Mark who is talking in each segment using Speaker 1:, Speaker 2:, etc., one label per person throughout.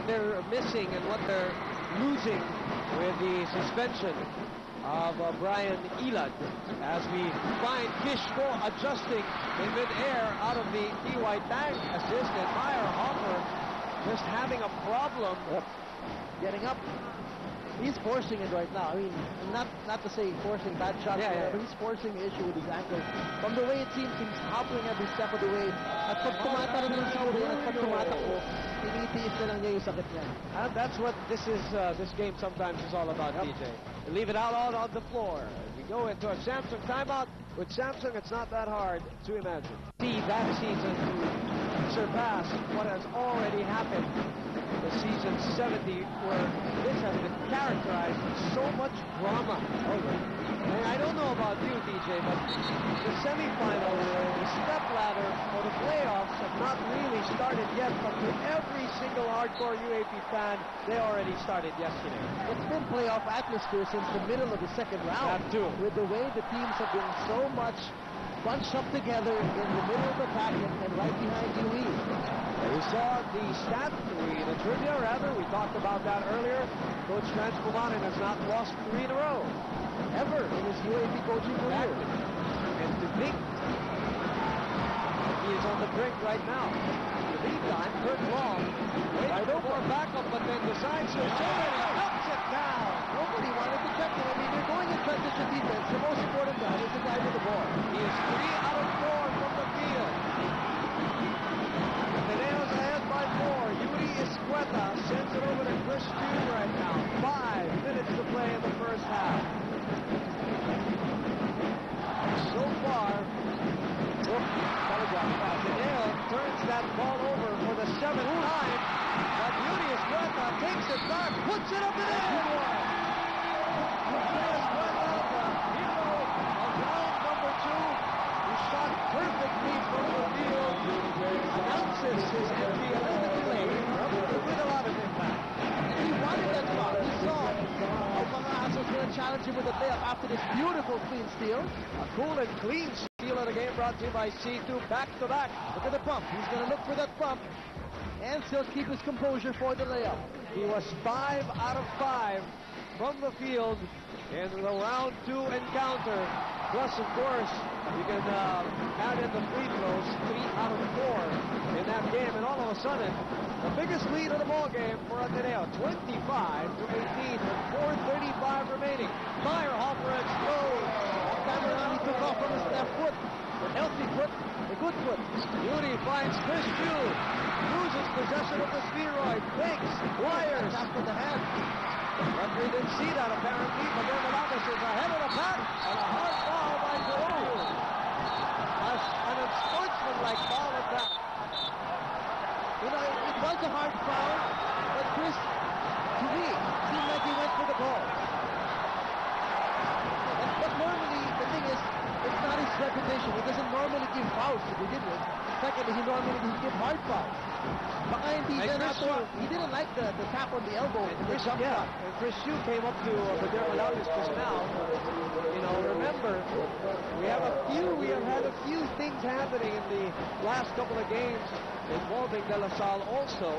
Speaker 1: they're missing and what they're losing with the suspension of Brian Elad, as we find Kishko adjusting in mid-air out of the T.Y. Tang assist, and Meyer Hoffer just having a problem
Speaker 2: getting up. He's forcing it right now. I mean, not to say forcing bad shots, but he's forcing the issue with his ankle. From the way it seems, he's hobbling every step of the way. At pag tumatara na lang siguro yan, at pag tumatakbo, tinitiis na lang niya yung sakit niya.
Speaker 1: And that's what this game sometimes is all about, DJ. Leave it out on the floor. We go into a Samsung timeout. With Samsung, it's not that hard to imagine. See that season to surpass what has already happened. The season 70, where this has been characterized with so much drama. And I don't know about you, DJ, but the semifinals, the step ladder, or the playoffs have not really started yet, but to every single hardcore UAP fan, they already started yesterday.
Speaker 2: It's been playoff atmosphere since the middle of the second round.
Speaker 1: That too.
Speaker 2: With the way the teams have been so much bunched up together in the middle of the pack and right behind UE.
Speaker 1: We saw the stat, the trivia rather, we talked about that earlier. Coach Franz Pumanen has not lost 3 in a row,
Speaker 2: ever in his UAP coaching career.
Speaker 1: And to think he is on the brink right now. In the meantime, Kurt Long waits for more backup, but then decides to show it and knocks it down.
Speaker 2: Nobody wanted to check him. I mean, you're going in transition defense. The most important guy is the guy with the ball.
Speaker 1: He is 3 out of 4 from the field. Ateneo's ahead by 4. Yuri Escueta sends it over to Chris Stew right now. 5 minutes to play in the first half. So far, Ateneo turns that ball over for the 7th time. But Yuri Escueta takes it back, puts it up and in. Yuri Escueta, the hero of round number 2, who shot perfectly from the field, announces his entry a little bit late with a lot of impact.
Speaker 2: He wanted that foul. He saw how Pangas was going to challenge him with a layup after this beautiful clean steal.
Speaker 1: A cool and clean steal of the game brought to you by C2 back-to-back.
Speaker 2: Look at the pump. He's going to look for that pump and still keep his composure for the layup.
Speaker 1: He was 5 out of 5 from the field in the round 2 encounter. Plus, of course, you can add in the free throws, 3 out of 4 in that game. And all of a sudden, the biggest lead of the ball game for Ateneo, 25-18 with 4:35 remaining. Meyer Hoffer explodes.
Speaker 2: That time around, he took off on his left foot. The healthy foot, the good foot.
Speaker 1: Yuri finds Chris Stew. Loses possession of the spheroid. Fakes. Wires.
Speaker 2: After the hand.
Speaker 1: Referee didn't see that apparently, but then Malakas is ahead of the pack, and a hard foul by Peru. An unsportsmanlike foul at that.
Speaker 2: You know, it was a hard foul, but Chris, to me, seemed like he went for the ball. But normally, the thing is, it's not his reputation. He doesn't normally give fouls to begin with. Secondly, he normally doesn't give hard fouls. Baka hindi siya natuwa. He didn't like the tap on the elbow.
Speaker 1: And Chris Stew came up to Badir Malakas just now. You know, remember, we have had a few things happening in the last couple of games involving De La Salle also.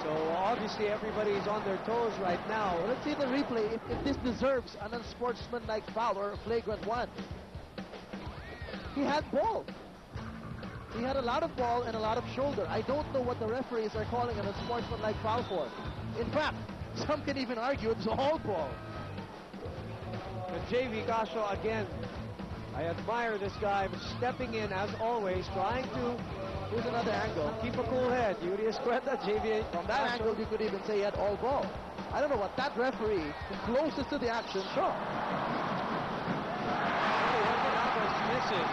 Speaker 1: So obviously everybody's on their toes right now.
Speaker 2: Well, let's see the replay if this deserves an unsportsmanlike foul or a flagrant one. He had ball. He had a lot of ball and a lot of shoulder. I don't know what the referees are calling an unsportsmanlike foul for. In fact, some can even argue it's all ball.
Speaker 1: And JV Gasho again. I admire this guy stepping in as always, trying to.
Speaker 2: Here's another angle.
Speaker 1: Keep a cool head. Yuri Escueta, JV.
Speaker 2: From that angle, you could even say he had all ball. I don't know what that referee, closest to the action, saw.
Speaker 1: Misses.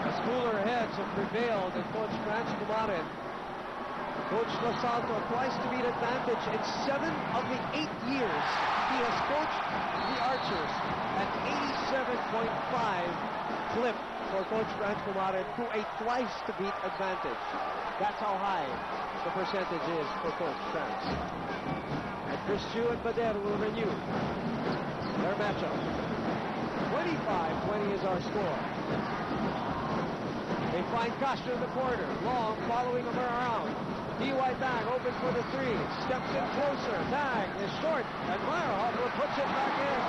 Speaker 1: As cooler heads have prevailed and Coach Franz Pumanen. Coach Lasalto tries to beat advantage in 7 of the 8 years he has coached the Archers. An 87.5 clip for Coach Franz Pumanen to a twice to beat advantage. That's how high the percentage is for Coach Franz. And Chris Stew and Bader will renew their matchup. 25-20 is our score. They find Castro in the corner. Long following him around. D.Y. Tang open for the three. Steps in closer. Tang is short. And Meyerhofer puts it back in.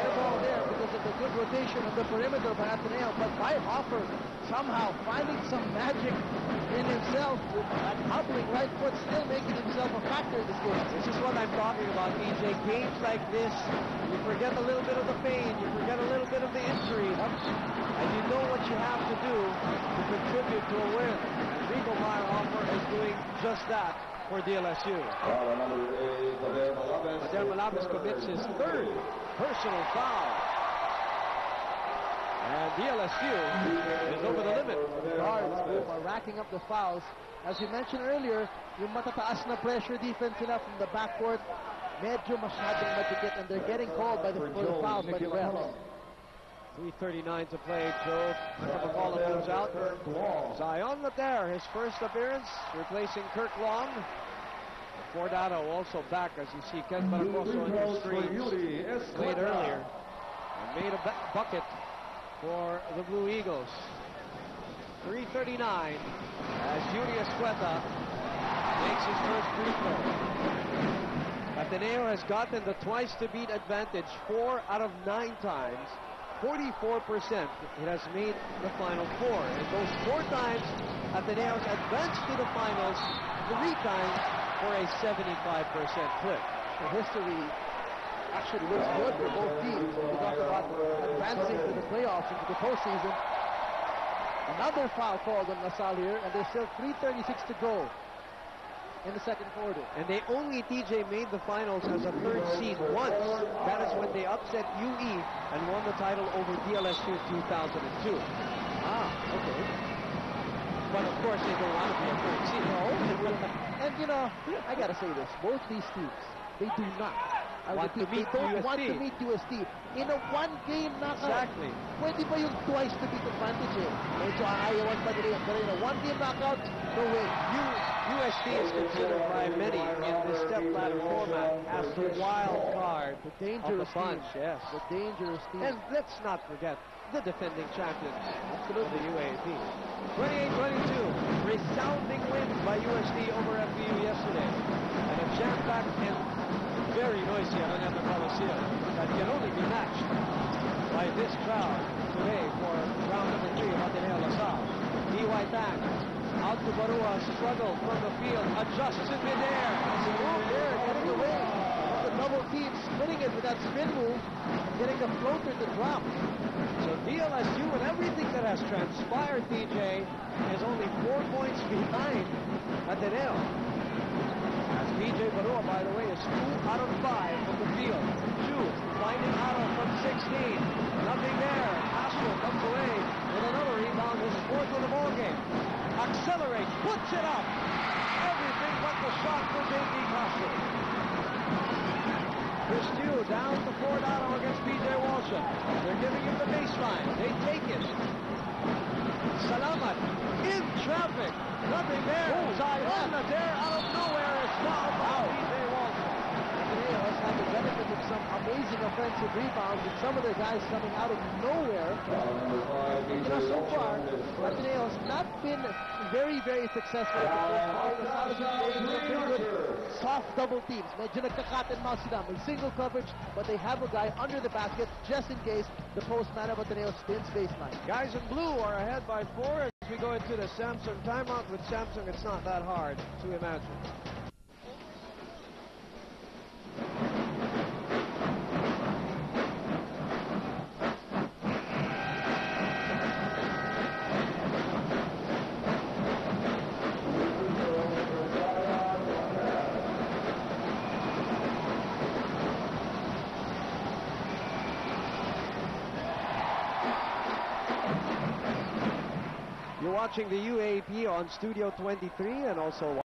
Speaker 2: Air ball there because of the good rotation of the perimeter by Ateneo. But Meyerhofer somehow finding some magic in himself with that hobbling right foot, still making himself a factor in this game.
Speaker 1: This is what I'm talking about, DJ. Games like this, you forget a little bit of the pain, you forget a little bit of the injury, and you know what you have to do to contribute to a win. Rico Meyerhofer is doing just that for DLSU. Adel Malabes commits his third personal foul. And DLSU is over the limit.
Speaker 2: Guards who are racking up the fouls. As you mentioned earlier, yung matataas na pressure defense nila from the backcourt, medyo masyadong madikit, and they're getting called for the fouls by the refs.
Speaker 1: 3:39 to play. Joe McCullough moves out. Zion Later, his first appearance, replacing Kirk Long. Fordado also back, as you see Ken Maracoso in the screens. Played earlier and made a bucket for the Blue Eagles. 3:39 as Yuri Escueta makes his first free throw. Ateneo has gotten the twice-to-beat advantage 4 out of 9 times. 44% it has made the Final Four. And those 4 times, Ateneo's advanced to the finals 3 times for a 75% clip.
Speaker 2: The history actually looks good for both teams. We talk about advancing to the playoffs into the postseason. Another foul called on Salle here, and there's still 3:36 to go in the second quarter.
Speaker 1: And they only, TJ, made the finals as a 3rd seed once. That is when they upset UE and won the title over DLSU 2002.
Speaker 2: Okay.
Speaker 1: But of course, they don't want to be a 3rd seed.
Speaker 2: No. And you know, I gotta say this, both these teams, they do not
Speaker 1: want to meet
Speaker 2: they don't
Speaker 1: UST.
Speaker 2: want to meet UST. In a one-game knockout,
Speaker 1: Exactly.
Speaker 2: pwede ba yung twice to beat advantage eh? Medyo aayawan pa nila yun. Pero in a one-game knockout, no way.
Speaker 1: UST is considered by many in the step-ladder format as the wild card
Speaker 2: The dangerous
Speaker 1: of the bunch.
Speaker 2: team.
Speaker 1: Yes.
Speaker 2: The dangerous team.
Speaker 1: And let's not forget the defending champions of the UAAP. 28-22, resounding win by UST over FPU yesterday. And a jam-packed and very noisy Araneta Coliseum that can only be matched by this crowd today for round number 3 of Ateneo LaSalle. D.Y. Tang out to Barua, struggle from the field, adjusts in midair.
Speaker 2: Move there, getting away from the double team, splitting it with that spin move, getting the floater to drop.
Speaker 1: So DLSU, with everything that has transpired, DJ, is only 4 points behind Ateneo. As BJ Barua, by the way, is 2 out of 5 from the field. Chu finding Otto from 16. Nothing there. Astro comes away with another rebound, his 4th of the ball game. Accelerates, puts it up. Everything but the shot for J.P. Castro. Chris Chu down to Fordado against B.J. Walsham. They're giving him the baseline. They take it. Salamat in traffic. Nothing there. Zion there out of nowhere is fouled by B.J. Walsham.
Speaker 2: Ateneo has had the benefit of some amazing offensive rebounds with some of their guys coming out of nowhere. You know, so far, Ateneo has not been very, very successful. Pretty good soft double teams. Medyo nagka-cat and mouse sila. May single coverage, but they have a guy under the basket just in case the postman of Ateneo spins baseline.
Speaker 1: Guys in blue are ahead by 4 as we go into the Samsung timeout. With Samsung, it's not that hard to imagine. You're watching the UAAP on Studio 23 and also